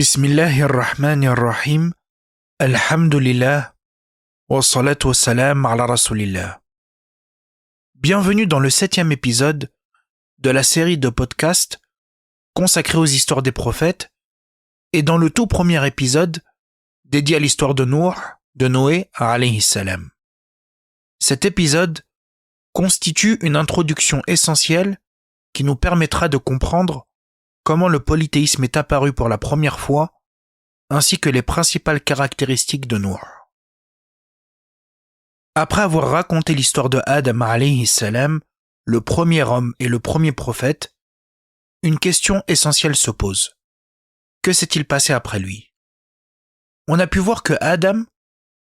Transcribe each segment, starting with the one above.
Bismillahirrahmanirrahim. Alhamdulillah. Wa salatu wa salam ala rasulillah. Bienvenue dans le 7e épisode de la série de podcasts consacrés aux histoires des prophètes et dans le tout premier épisode dédié à l'histoire de Noé alayhi salam. Cet épisode constitue une introduction essentielle qui nous permettra de comprendre comment le polythéisme est apparu pour la première fois, ainsi que les principales caractéristiques de Noé. Après avoir raconté l'histoire de Adam alayhi salam, le premier homme et le premier prophète, une question essentielle se pose. Que s'est-il passé après lui? On a pu voir que Adam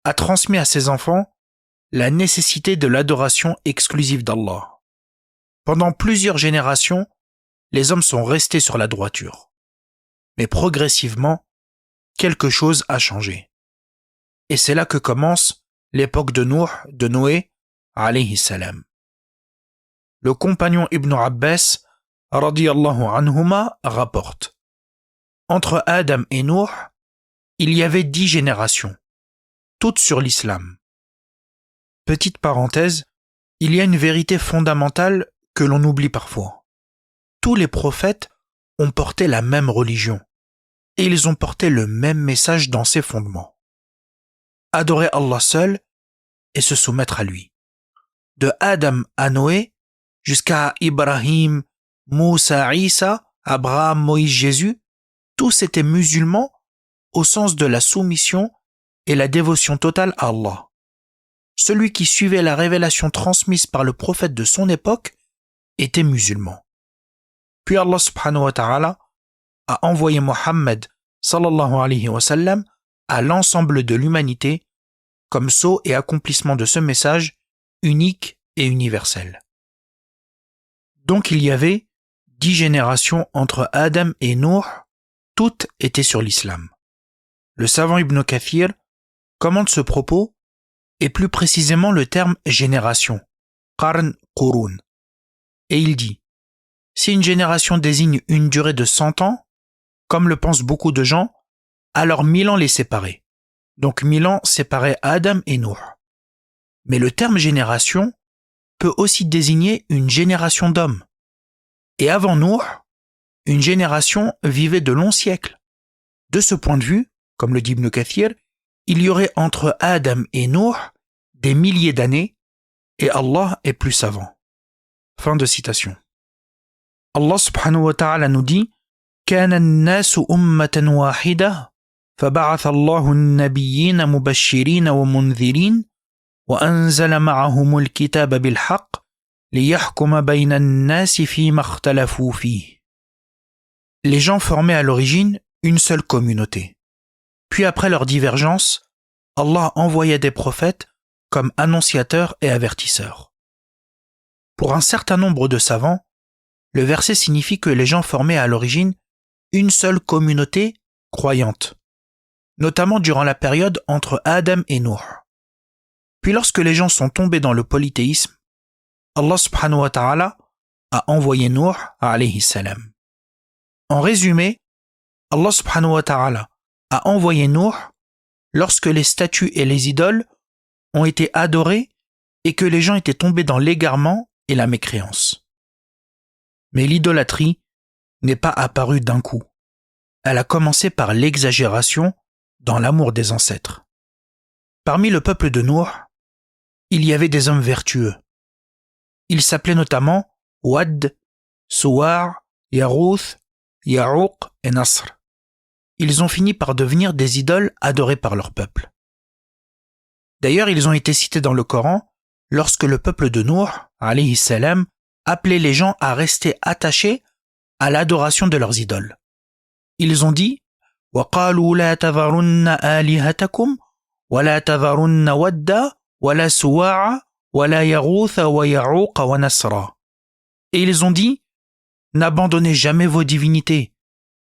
a transmis à ses enfants la nécessité de l'adoration exclusive d'Allah. Pendant plusieurs générations, les hommes sont restés sur la droiture. Mais progressivement, quelque chose a changé. Et c'est là que commence l'époque de Noé, alayhi salam. Le compagnon Ibn Abbas, radiyallahu anhuma, rapporte. Entre Adam et Noé, il y avait 10 générations, toutes sur l'islam. Petite parenthèse, il y a une vérité fondamentale que l'on oublie parfois. Tous les prophètes ont porté la même religion et ils ont porté le même message dans ses fondements. Adorer Allah seul et se soumettre à lui. De Adam à Noé jusqu'à Ibrahim, Moussa, Isa, Abraham, Moïse, Jésus, tous étaient musulmans au sens de la soumission et la dévotion totale à Allah. Celui qui suivait la révélation transmise par le prophète de son époque était musulman. Puis Allah subhanahu wa ta'ala a envoyé Mohammed sallallahu alayhi wa sallam à l'ensemble de l'humanité comme sceau et accomplissement de ce message unique et universel. Donc il y avait 10 générations entre Adam et Noé, toutes étaient sur l'islam. Le savant Ibn Kathir commente ce propos et plus précisément le terme génération, qarn qurun, et il dit: si une génération désigne une durée de 100 ans, comme le pensent beaucoup de gens, alors 1000 ans les séparaient. Donc 1000 ans séparaient Adam et Noé. Mais le terme génération peut aussi désigner une génération d'hommes. Et avant Noé, une génération vivait de longs siècles. De ce point de vue, comme le dit Ibn Kathir, il y aurait entre Adam et Noé des milliers d'années, et Allah est plus savant. Fin de citation. Allah subhanahu wa ta'ala nous dit: كان الناس أمة واحدة فبعث الله النبيين مبشرين ومنذرين وأنزل معهم الكتاب بالحق ليحكم بين الناس فيما اختلفوا فيه. Les gens formaient à l'origine une seule communauté. Puis après leur divergence, Allah envoyait des prophètes comme annonciateurs et avertisseurs. Pour un certain nombre de savants, le verset signifie que les gens formaient à l'origine une seule communauté croyante, notamment durant la période entre Adam et Noé. Puis lorsque les gens sont tombés dans le polythéisme, Allah subhanahu wa ta'ala a envoyé Noé alayhi salam. En résumé, Allah subhanahu wa ta'ala a envoyé Noé lorsque les statues et les idoles ont été adorées et que les gens étaient tombés dans l'égarement et la mécréance. Mais l'idolâtrie n'est pas apparue d'un coup. Elle a commencé par l'exagération dans l'amour des ancêtres. Parmi le peuple de Noé, il y avait des hommes vertueux. Ils s'appelaient notamment Wad, Suwar, Yarouth, Ya'uq et Nasr. Ils ont fini par devenir des idoles adorées par leur peuple. D'ailleurs, ils ont été cités dans le Coran lorsque le peuple de Noé, alayhi salam, appelait les gens à rester attachés à l'adoration de leurs idoles. Ils ont dit: وَقَالُوا لَا تَذَرُنَّ آلِهَتَكُمْ وَلَا تَذَرُنَّ وَدَّ وَلَا سُوَاعَ وَلَا يَغُوثَ وَيَعُوقَ وَنَسْرًا. Et ils ont dit: n'abandonnez jamais vos divinités,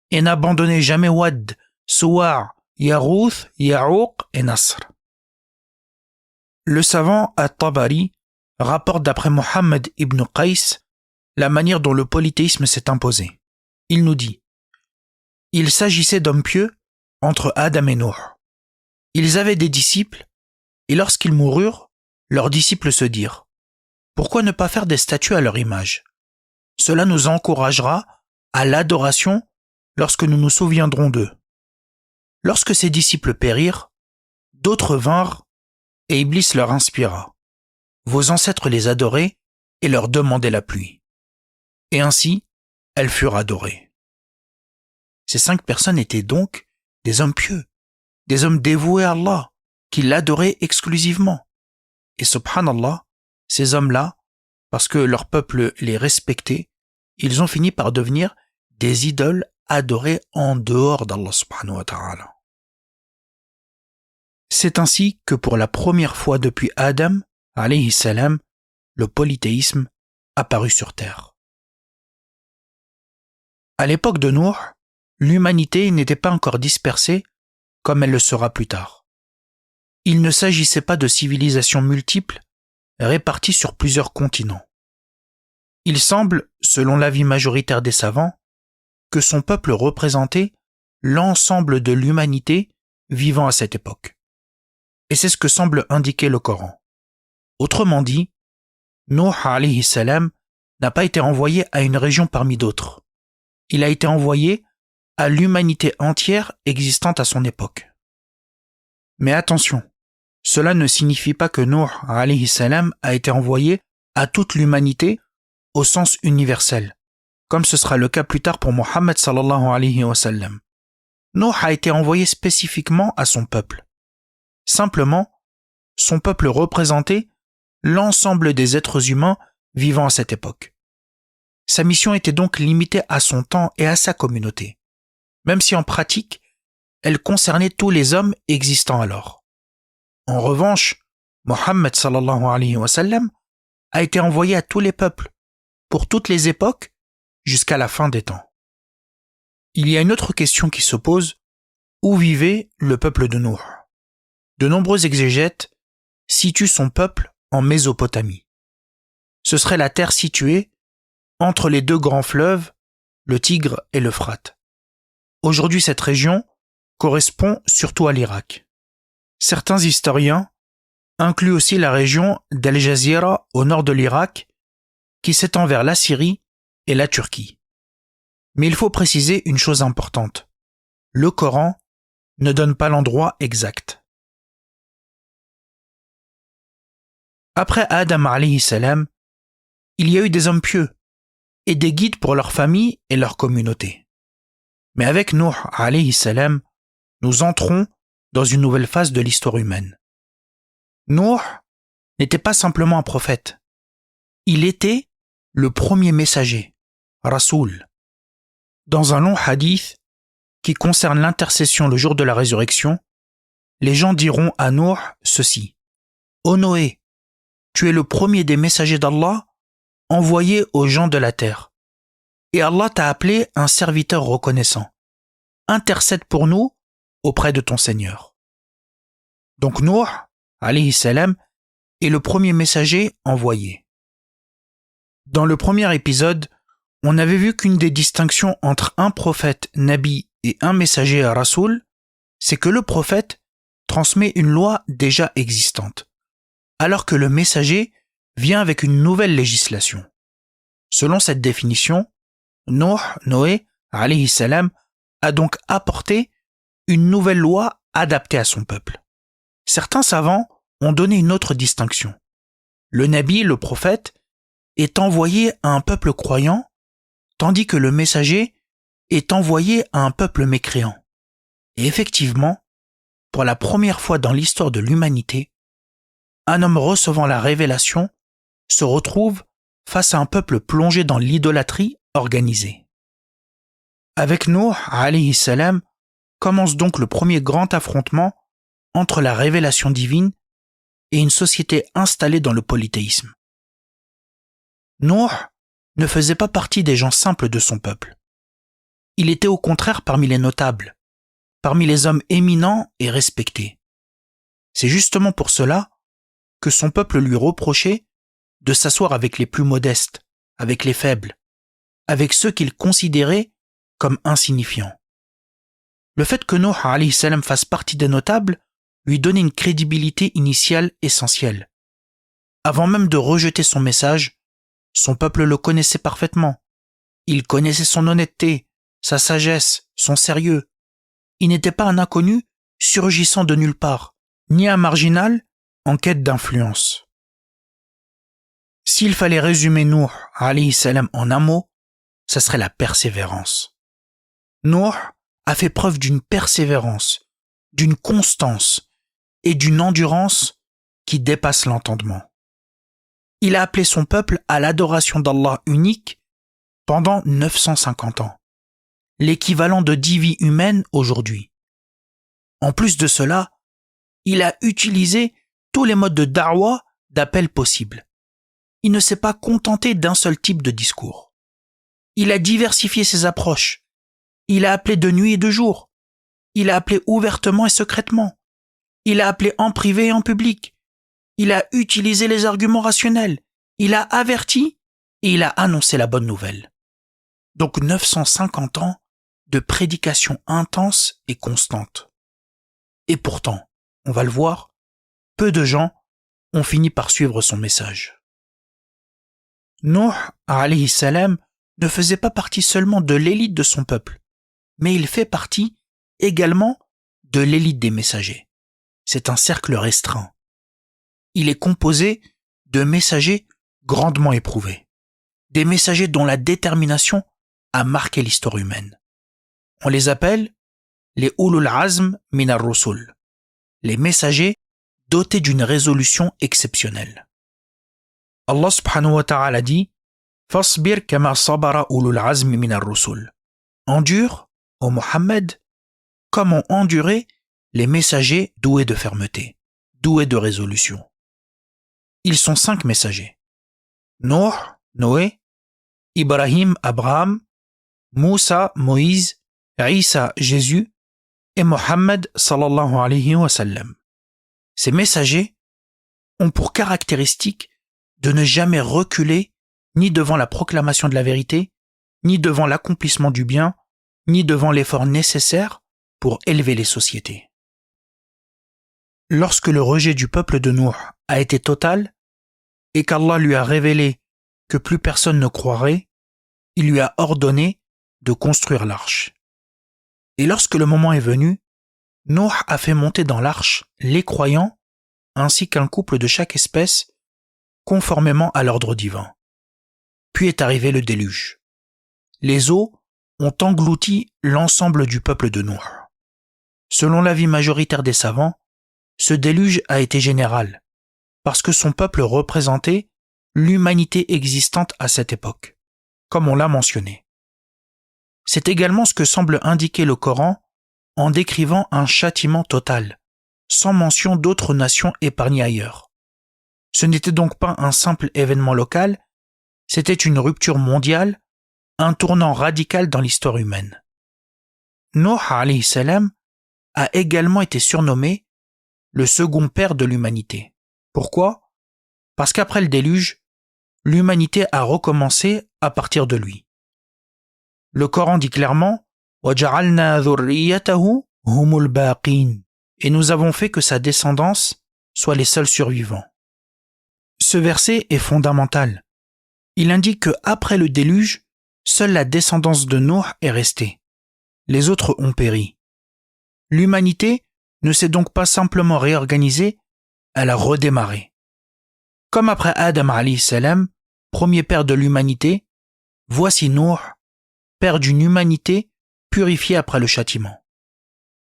et n'abandonnez jamais Wad, Suwa', Yarouth, Ya'uq et Nasr. Le savant At-Tabari rapporte d'après Mohammed ibn Qais la manière dont le polythéisme s'est imposé. Il nous dit: Il s'agissait d'hommes pieux entre Adam et Nuh. Ils avaient des disciples, et lorsqu'ils moururent, leurs disciples se dirent « Pourquoi ne pas faire des statues à leur image ? Cela nous encouragera à l'adoration lorsque nous nous souviendrons d'eux. » Lorsque ces disciples périrent, d'autres vinrent, et Iblis leur inspira « Vos ancêtres les adoraient et leur demandaient la pluie. » Et ainsi, elles furent adorées. Ces 5 personnes étaient donc des hommes pieux, des hommes dévoués à Allah, qui l'adoraient exclusivement. Et subhanallah, ces hommes-là, parce que leur peuple les respectait, ils ont fini par devenir des idoles adorées en dehors d'Allah subhanahu wa ta'ala. C'est ainsi que pour la première fois depuis Adam, alayhi salam, le polythéisme apparut sur terre. À l'époque de Nuh, l'humanité n'était pas encore dispersée comme elle le sera plus tard. Il ne s'agissait pas de civilisations multiples réparties sur plusieurs continents. Il semble, selon l'avis majoritaire des savants, que son peuple représentait l'ensemble de l'humanité vivant à cette époque. Et c'est ce que semble indiquer le Coran. Autrement dit, Nuh alayhi salam n'a pas été envoyé à une région parmi d'autres. Il a été envoyé à l'humanité entière existante à son époque. Mais attention, cela ne signifie pas que Nuh alayhi salam a été envoyé à toute l'humanité au sens universel, comme ce sera le cas plus tard pour Mohammed sallallahu alayhi wa sallam. Nuh a été envoyé spécifiquement à son peuple. Simplement, son peuple représentait l'ensemble des êtres humains vivant à cette époque. Sa mission était donc limitée à son temps et à sa communauté, même si en pratique, elle concernait tous les hommes existants alors. En revanche, Mohammed sallallahu alayhi wa sallam a été envoyé à tous les peuples, pour toutes les époques, jusqu'à la fin des temps. Il y a une autre question qui se pose, où vivait le peuple de Nuh ? De nombreux exégètes situent son peuple en Mésopotamie. Ce serait la terre située entre les 2 grands fleuves, le Tigre et l'Euphrate. Aujourd'hui, cette région correspond surtout à l'Irak. Certains historiens incluent aussi la région d'Al Jazira au nord de l'Irak, qui s'étend vers la Syrie et la Turquie. Mais il faut préciser une chose importante. Le Coran ne donne pas l'endroit exact. Après Adam alayhi salam, il y a eu des hommes pieux et des guides pour leur famille et leur communauté. Mais avec Nuh alayhi salam, nous entrons dans une nouvelle phase de l'histoire humaine. Nuh n'était pas simplement un prophète. Il était le premier messager, Rasoul. Dans un long hadith qui concerne l'intercession le jour de la résurrection, les gens diront à Nuh ceci. « Ô Noé, tu es le premier des messagers d'Allah envoyé aux gens de la terre. Et Allah t'a appelé un serviteur reconnaissant. Intercède pour nous auprès de ton Seigneur. » Donc Nuh, alayhi salam, est le premier messager envoyé. Dans le premier épisode, on avait vu qu'une des distinctions entre un prophète, Nabi, et un messager, Rasoul, c'est que le prophète transmet une loi déjà existante, alors que le messager vient avec une nouvelle législation. Selon cette définition, Noé, alayhi salam, a donc apporté une nouvelle loi adaptée à son peuple. Certains savants ont donné une autre distinction. Le Nabi, le prophète, est envoyé à un peuple croyant, tandis que le messager est envoyé à un peuple mécréant. Et effectivement, pour la première fois dans l'histoire de l'humanité, un homme recevant la révélation se retrouve face à un peuple plongé dans l'idolâtrie organisée. Avec Nuh, alayhi salam, commence donc le premier grand affrontement entre la révélation divine et une société installée dans le polythéisme. Nuh ne faisait pas partie des gens simples de son peuple. Il était au contraire parmi les notables, parmi les hommes éminents et respectés. C'est justement pour cela que son peuple lui reprochait de s'asseoir avec les plus modestes, avec les faibles, avec ceux qu'il considérait comme insignifiants. Le fait que Nuh alayhi salam fasse partie des notables lui donnait une crédibilité initiale essentielle. Avant même de rejeter son message, son peuple le connaissait parfaitement. Il connaissait son honnêteté, sa sagesse, son sérieux. Il n'était pas un inconnu surgissant de nulle part, ni un marginal en quête d'influence. S'il fallait résumer Nuh alayhi salam en un mot, ça serait la persévérance. Nuh a fait preuve d'une persévérance, d'une constance et d'une endurance qui dépasse l'entendement. Il a appelé son peuple à l'adoration d'Allah unique pendant 950 ans, l'équivalent de 10 vies humaines aujourd'hui. En plus de cela, il a utilisé tous les modes de da'wa d'appel possibles. Il ne s'est pas contenté d'un seul type de discours. Il a diversifié ses approches. Il a appelé de nuit et de jour. Il a appelé ouvertement et secrètement. Il a appelé en privé et en public. Il a utilisé les arguments rationnels. Il a averti et il a annoncé la bonne nouvelle. Donc 950 ans de prédication intense et constante. Et pourtant, on va le voir, peu de gens ont fini par suivre son message. Nuh alayhi salam ne faisait pas partie seulement de l'élite de son peuple, mais il fait partie également de l'élite des messagers. C'est un cercle restreint. Il est composé de messagers grandement éprouvés, des messagers dont la détermination a marqué l'histoire humaine. On les appelle les ulul azm min ar-rusul, les messagers dotés d'une résolution exceptionnelle. Allah subhanahu wa ta'ala dit Fasbir kama sabara ulul azm min ar-rusul. Endure, ô Mohammed, comme ont enduré les messagers doués de fermeté, doués de résolution. Ils sont 5 messagers. Nuh, Noé, Ibrahim, Abraham, Moussa, Moïse, Isa, Jésus et Mohammed sallallahu alayhi wa sallam. Ces messagers ont pour caractéristique de ne jamais reculer ni devant la proclamation de la vérité, ni devant l'accomplissement du bien, ni devant l'effort nécessaire pour élever les sociétés. Lorsque le rejet du peuple de Nuh a été total et qu'Allah lui a révélé que plus personne ne croirait, il lui a ordonné de construire l'arche. Et lorsque le moment est venu, Nuh a fait monter dans l'arche les croyants ainsi qu'un couple de chaque espèce conformément à l'ordre divin. Puis est arrivé le déluge. Les eaux ont englouti l'ensemble du peuple de Nuh. Selon l'avis majoritaire des savants, ce déluge a été général, parce que son peuple représentait l'humanité existante à cette époque, comme on l'a mentionné. C'est également ce que semble indiquer le Coran en décrivant un châtiment total, sans mention d'autres nations épargnées ailleurs. Ce n'était donc pas un simple événement local, c'était une rupture mondiale, un tournant radical dans l'histoire humaine. Nuh alayhi salam a également été surnommé le second père de l'humanité. Pourquoi ? Parce qu'après le déluge, l'humanité a recommencé à partir de lui. Le Coran dit clairement وَجَعَلْنَا ذُرِّيَّتَهُ هُمُ الْبَاقِينَ et nous avons fait que sa descendance soit les seuls survivants. Ce verset est fondamental. Il indique que après le déluge, seule la descendance de Nuh est restée. Les autres ont péri. L'humanité ne s'est donc pas simplement réorganisée, elle a redémarré. Comme après Adam alayhi salam, premier père de l'humanité, voici Nuh, père d'une humanité purifiée après le châtiment.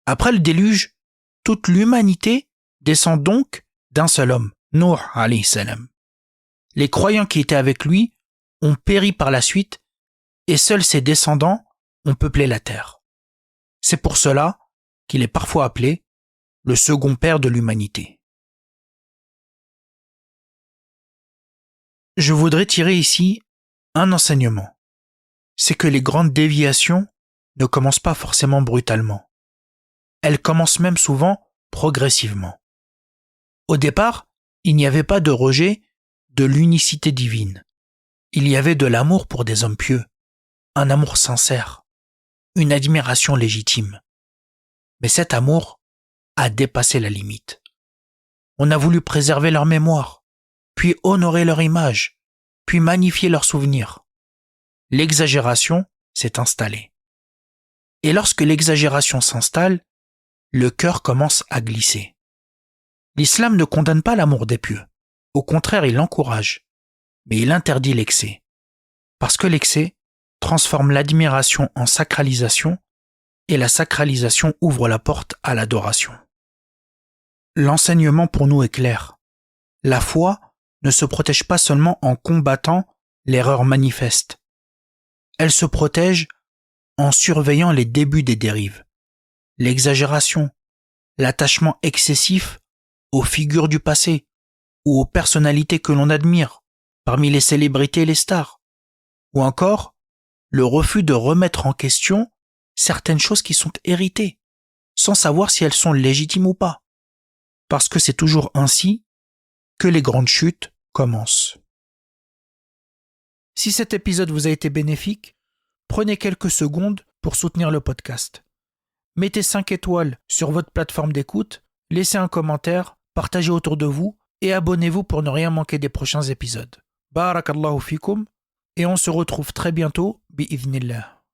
Après le déluge, toute l'humanité descend donc d'un seul homme, Nuh alayhi salam. Les croyants qui étaient avec lui ont péri par la suite et seuls ses descendants ont peuplé la terre. C'est pour cela qu'il est parfois appelé le second père de l'humanité. Je voudrais tirer ici un enseignement. C'est que les grandes déviations ne commencent pas forcément brutalement. Elles commencent même souvent progressivement. Au départ, il n'y avait pas de rejet de l'unicité divine. Il y avait de l'amour pour des hommes pieux, un amour sincère, une admiration légitime. Mais cet amour a dépassé la limite. On a voulu préserver leur mémoire, puis honorer leur image, puis magnifier leurs souvenirs. L'exagération s'est installée. Et lorsque l'exagération s'installe, le cœur commence à glisser. L'islam ne condamne pas l'amour des pieux. Au contraire, il l'encourage. Mais il interdit l'excès. Parce que l'excès transforme l'admiration en sacralisation et la sacralisation ouvre la porte à l'adoration. L'enseignement pour nous est clair. La foi ne se protège pas seulement en combattant l'erreur manifeste. Elle se protège en surveillant les débuts des dérives, l'exagération, l'attachement excessif aux figures du passé ou aux personnalités que l'on admire parmi les célébrités et les stars, ou encore le refus de remettre en question certaines choses qui sont héritées, sans savoir si elles sont légitimes ou pas, parce que c'est toujours ainsi que les grandes chutes commencent. Si cet épisode vous a été bénéfique, prenez quelques secondes pour soutenir le podcast. Mettez 5 étoiles sur votre plateforme d'écoute, laissez un commentaire, partagez autour de vous et abonnez-vous pour ne rien manquer des prochains épisodes. Barakallahu fikum et on se retrouve très bientôt, bi'idhnillah.